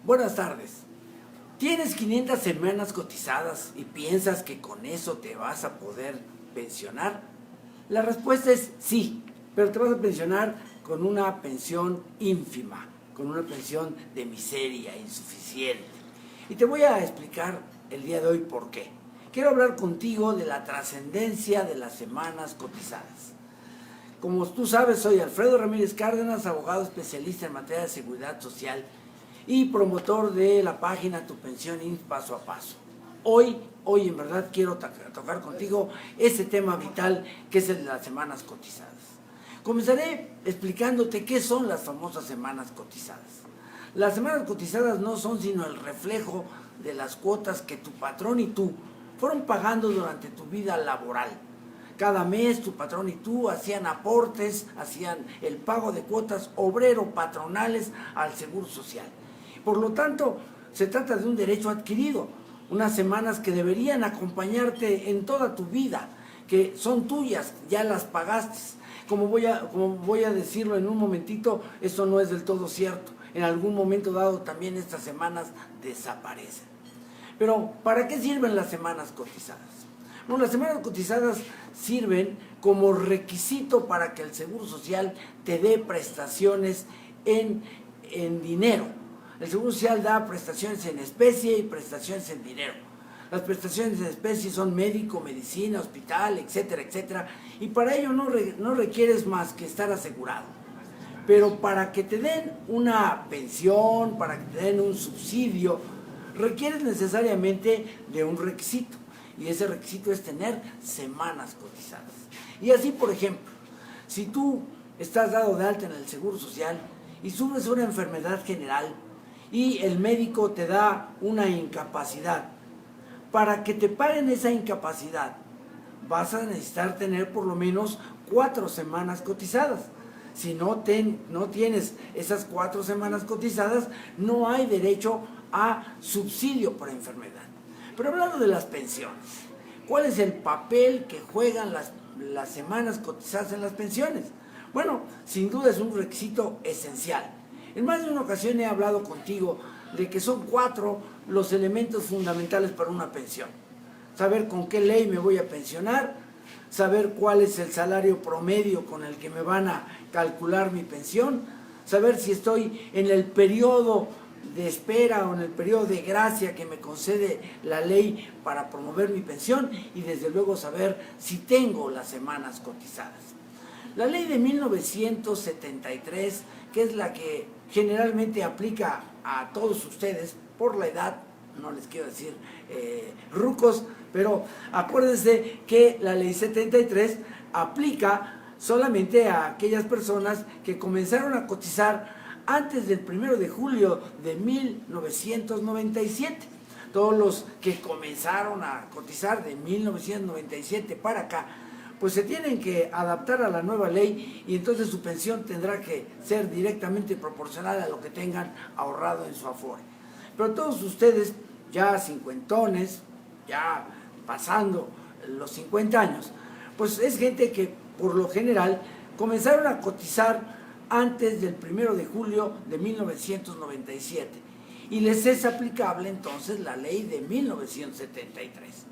Buenas tardes. ¿Tienes 500 semanas cotizadas y piensas que con eso te vas a poder pensionar? La respuesta es sí, pero te vas a pensionar con una pensión ínfima, con una pensión de miseria, insuficiente. Y te voy a explicar el día de hoy por qué. Quiero hablar contigo de la trascendencia de las semanas cotizadas. Como tú sabes, soy Alfredo Ramírez Cárdenas, abogado especialista en materia de seguridad social y promotor de la página Tu Pensión IMSS Paso a Paso. Hoy en verdad quiero tocar contigo ese tema vital que es el de las semanas cotizadas. Comenzaré explicándote qué son las famosas semanas cotizadas. Las semanas cotizadas no son sino el reflejo de las cuotas que tu patrón y tú fueron pagando durante tu vida laboral. Cada mes tu patrón y tú hacían aportes, hacían el pago de cuotas obrero-patronales al Seguro Social. Por lo tanto, se trata de un derecho adquirido, unas semanas que deberían acompañarte en toda tu vida, que son tuyas, ya las pagaste. Como voy a decirlo en un momentito, eso no es del todo cierto. En algún momento dado también estas semanas desaparecen. Pero, ¿para qué sirven las semanas cotizadas? Bueno, las semanas cotizadas sirven como requisito para que el Seguro Social te dé prestaciones en dinero. El Seguro Social da prestaciones en especie y prestaciones en dinero. Las prestaciones en especie son médico, medicina, hospital, etcétera, etcétera. Y para ello no requieres más que estar asegurado. Pero para que te den una pensión, para que te den un subsidio, requieres necesariamente de un requisito. Y ese requisito es tener semanas cotizadas. Y así, por ejemplo, si tú estás dado de alta en el Seguro Social y sufres una enfermedad general, y el médico te da una incapacidad, para que te paguen esa incapacidad vas a necesitar tener por lo menos 4 semanas cotizadas. Si no tienes esas 4 semanas cotizadas, no hay derecho a subsidio por enfermedad. Pero hablando de las pensiones, ¿cuál es el papel que juegan las semanas cotizadas en las pensiones? Bueno, sin duda es un requisito esencial. En más de una ocasión he hablado contigo de que son 4 los elementos fundamentales para una pensión. Saber con qué ley me voy a pensionar, saber cuál es el salario promedio con el que me van a calcular mi pensión, saber si estoy en el periodo de espera o en el periodo de gracia que me concede la ley para promover mi pensión y desde luego saber si tengo las semanas cotizadas. La ley de 1973, que es la que generalmente aplica a todos ustedes por la edad, no les quiero decir rucos, pero acuérdense que la ley 73 aplica solamente a aquellas personas que comenzaron a cotizar antes del 1 de julio de 1997. Todos los que comenzaron a cotizar de 1997 para acá, pues se tienen que adaptar a la nueva ley y entonces su pensión tendrá que ser directamente proporcional a lo que tengan ahorrado en su Afore. Pero todos ustedes, ya cincuentones, ya pasando los 50 años, pues es gente que por lo general comenzaron a cotizar antes del 1 de julio de 1997 y les es aplicable entonces la ley de 1973.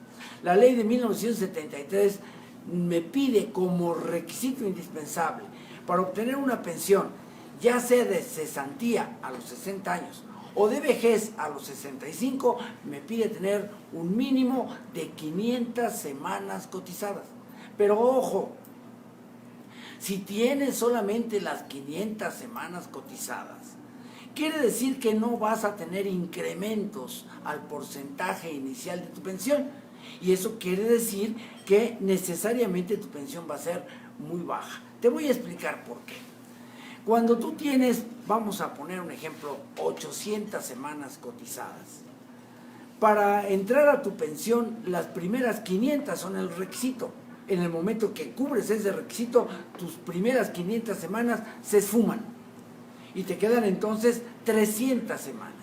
La ley de 1973 me pide como requisito indispensable para obtener una pensión, ya sea de cesantía a los 60 años o de vejez a los 65, me pide tener un mínimo de 500 semanas cotizadas. Pero ojo, si tienes solamente las 500 semanas cotizadas, quiere decir que no vas a tener incrementos al porcentaje inicial de tu pensión. Y eso quiere decir que necesariamente tu pensión va a ser muy baja. Te voy a explicar por qué. Cuando tú tienes, vamos a poner un ejemplo, 800 semanas cotizadas, para entrar a tu pensión, las primeras 500 son el requisito. En el momento que cubres ese requisito, tus primeras 500 semanas se esfuman y te quedan entonces 300 semanas.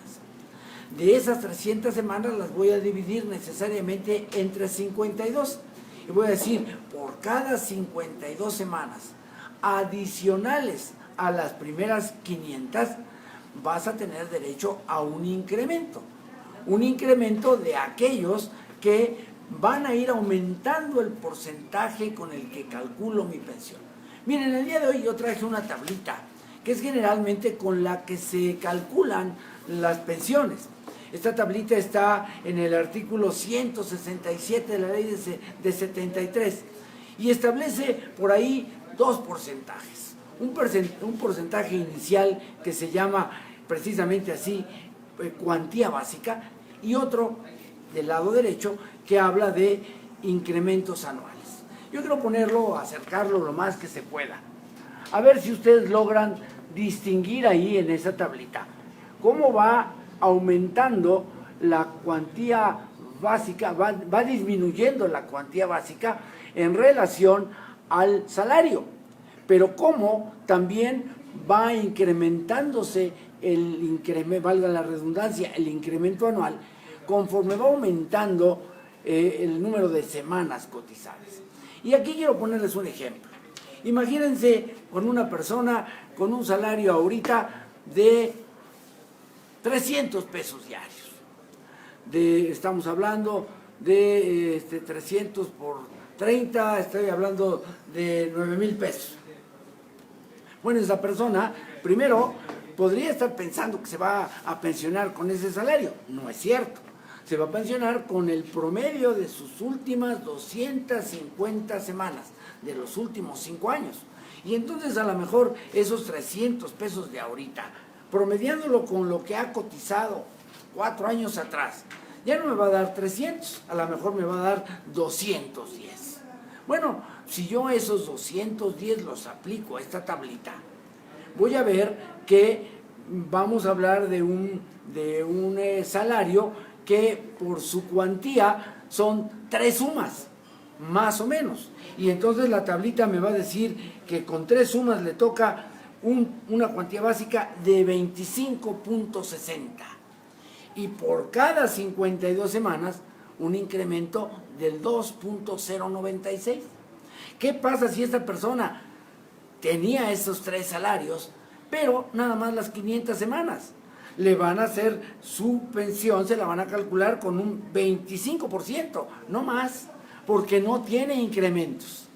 De esas 300 semanas las voy a dividir necesariamente entre 52. Y voy a decir, por cada 52 semanas adicionales a las primeras 500, vas a tener derecho a un incremento de aquellos que van a ir aumentando el porcentaje con el que calculo mi pensión. Miren, el día de hoy yo traje una tablita que es generalmente con la que se calculan las pensiones. Esta tablita está en el artículo 167 de la ley de 73 y establece por ahí dos porcentajes. Un porcentaje inicial que se llama precisamente así, cuantía básica, y otro del lado derecho que habla de incrementos anuales. Yo quiero ponerlo, acercarlo lo más que se pueda. A ver si ustedes logran distinguir ahí en esa tablita cómo va aumentando la cuantía básica, va disminuyendo la cuantía básica en relación al salario, pero cómo también va incrementándose valga la redundancia, el incremento anual, conforme va aumentando el número de semanas cotizadas. Y aquí quiero ponerles un ejemplo. Imagínense con una persona con un salario ahorita de 300 pesos diarios. Estamos hablando de 300 por 30, estoy hablando de 9,000 pesos. Bueno, esa persona, primero, podría estar pensando que se va a pensionar con ese salario. No es cierto. Se va a pensionar con el promedio de sus últimas 250 semanas, de los últimos 5 años. Y entonces a lo mejor esos 300 pesos de ahorita, promediándolo con lo que ha cotizado 4 años atrás, ya no me va a dar 300, a lo mejor me va a dar 210. Bueno, si yo esos 210 los aplico a esta tablita, voy a ver que vamos a hablar de un salario que por su cuantía son 3 sumas, más o menos. Y entonces la tablita me va a decir que con 3 sumas le toca una cuantía básica de 25.60. Y por cada 52 semanas, un incremento del 2.096. ¿Qué pasa si esta persona tenía esos 3 salarios, pero nada más las 500 semanas? Le van a hacer su pensión, se la van a calcular con un 25%, no más, porque no tiene incrementos.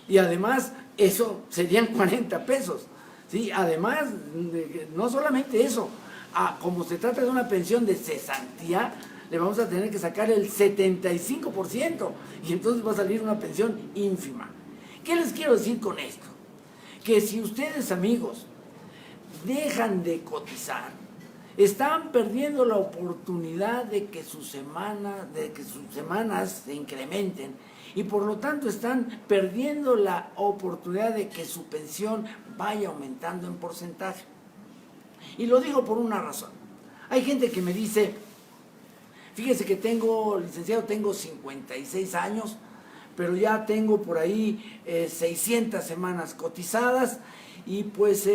Y además, eso serían 40 pesos. ¿Sí? Además, no solamente eso, como se trata de una pensión de cesantía, le vamos a tener que sacar el 75%, y entonces va a salir una pensión ínfima. ¿Qué les quiero decir con esto? Que si ustedes, amigos, dejan de cotizar, están perdiendo la oportunidad de que sus semanas se incrementen, y por lo tanto están perdiendo la oportunidad de que su pensión vaya aumentando en porcentaje. Y lo digo por una razón. Hay gente que me dice, fíjese que licenciado, tengo 56 años, pero ya tengo por ahí 600 semanas cotizadas, y pues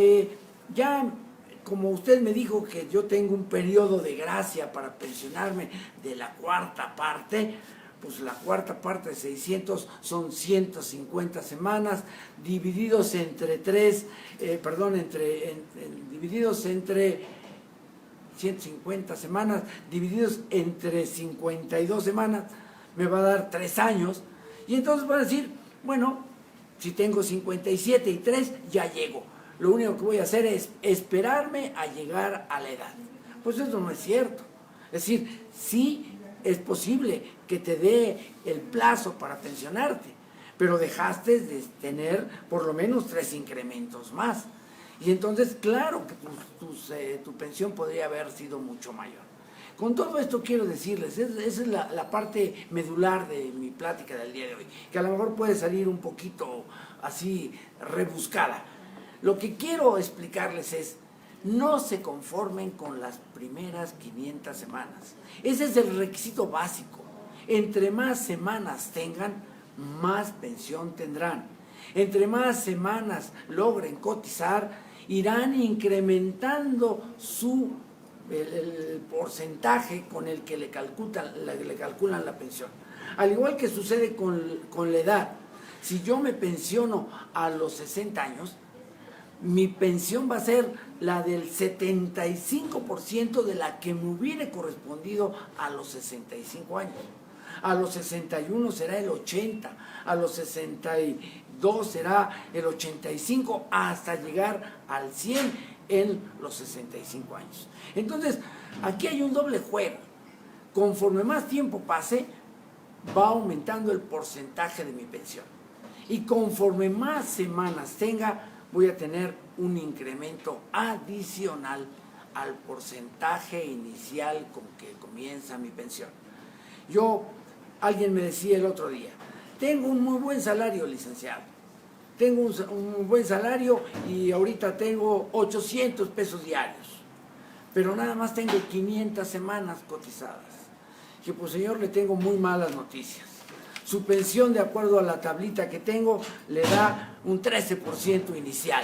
ya, como usted me dijo que yo tengo un periodo de gracia para pensionarme de la cuarta parte, pues la cuarta parte de 600 son 150 semanas, divididos entre 150 semanas, divididos entre 52 semanas, me va a dar 3 años, y entonces van a decir, bueno, si tengo 57 y 3, ya llego. Lo único que voy a hacer es esperarme a llegar a la edad. Pues eso no es cierto. Es decir, sí es posible que te dé el plazo para pensionarte, pero dejaste de tener por lo menos 3 incrementos más. Y entonces, claro que tu pensión podría haber sido mucho mayor. Con todo esto quiero decirles, esa es la parte medular de mi plática del día de hoy, que a lo mejor puede salir un poquito así rebuscada. Lo que quiero explicarles es, no se conformen con las primeras 500 semanas. Ese es el requisito básico. Entre más semanas tengan, más pensión tendrán. Entre más semanas logren cotizar, irán incrementando el porcentaje con el que le calculan la pensión. Al igual que sucede con la edad. Si yo me pensiono a los 60 años, mi pensión va a ser la del 75% de la que me hubiera correspondido a los 65 años. A los 61 será el 80, a los 62 será el 85, hasta llegar al 100 en los 65 años. Entonces, aquí hay un doble juego. Conforme más tiempo pase, va aumentando el porcentaje de mi pensión. Y conforme más semanas tenga, voy a tener un incremento adicional al porcentaje inicial con que comienza mi pensión. Alguien me decía el otro día, tengo un muy buen salario, licenciado. Tengo un buen salario y ahorita tengo 800 pesos diarios, pero nada más tengo 500 semanas cotizadas. Que pues señor, le tengo muy malas noticias. Su pensión, de acuerdo a la tablita que tengo, le da un 13% inicial.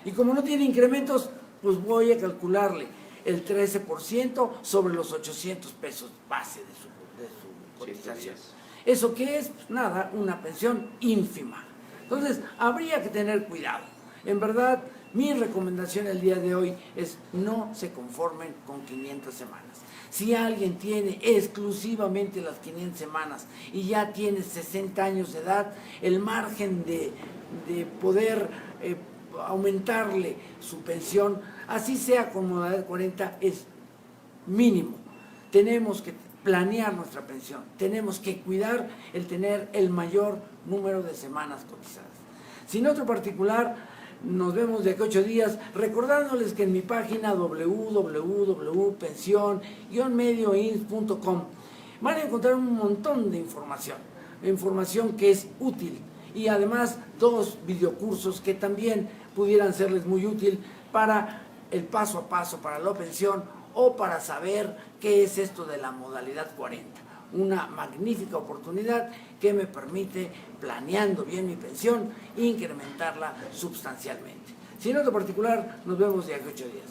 Y como no tiene incrementos, pues voy a calcularle el 13% sobre los 800 pesos base de su cotización. ¿Eso qué es? Pues nada, una pensión ínfima. Entonces, habría que tener cuidado. En verdad, mi recomendación el día de hoy es no se conformen con 500 semanas. Si alguien tiene exclusivamente las 500 semanas y ya tiene 60 años de edad, el margen de poder aumentarle su pensión, así sea con modalidad de 40, es mínimo. Tenemos que planear nuestra pensión, tenemos que cuidar el tener el mayor número de semanas cotizadas. Sin otro particular, nos vemos de aquí a 8 días, recordándoles que en mi página www.pension-medioins.com van a encontrar un montón de información que es útil, y además 2 videocursos que también pudieran serles muy útil para el paso a paso para la pensión o para saber qué es esto de la modalidad 40. Una magnífica oportunidad que me permite, planeando bien mi pensión, incrementarla sustancialmente. Sin otro particular, nos vemos de aquí a 8 días.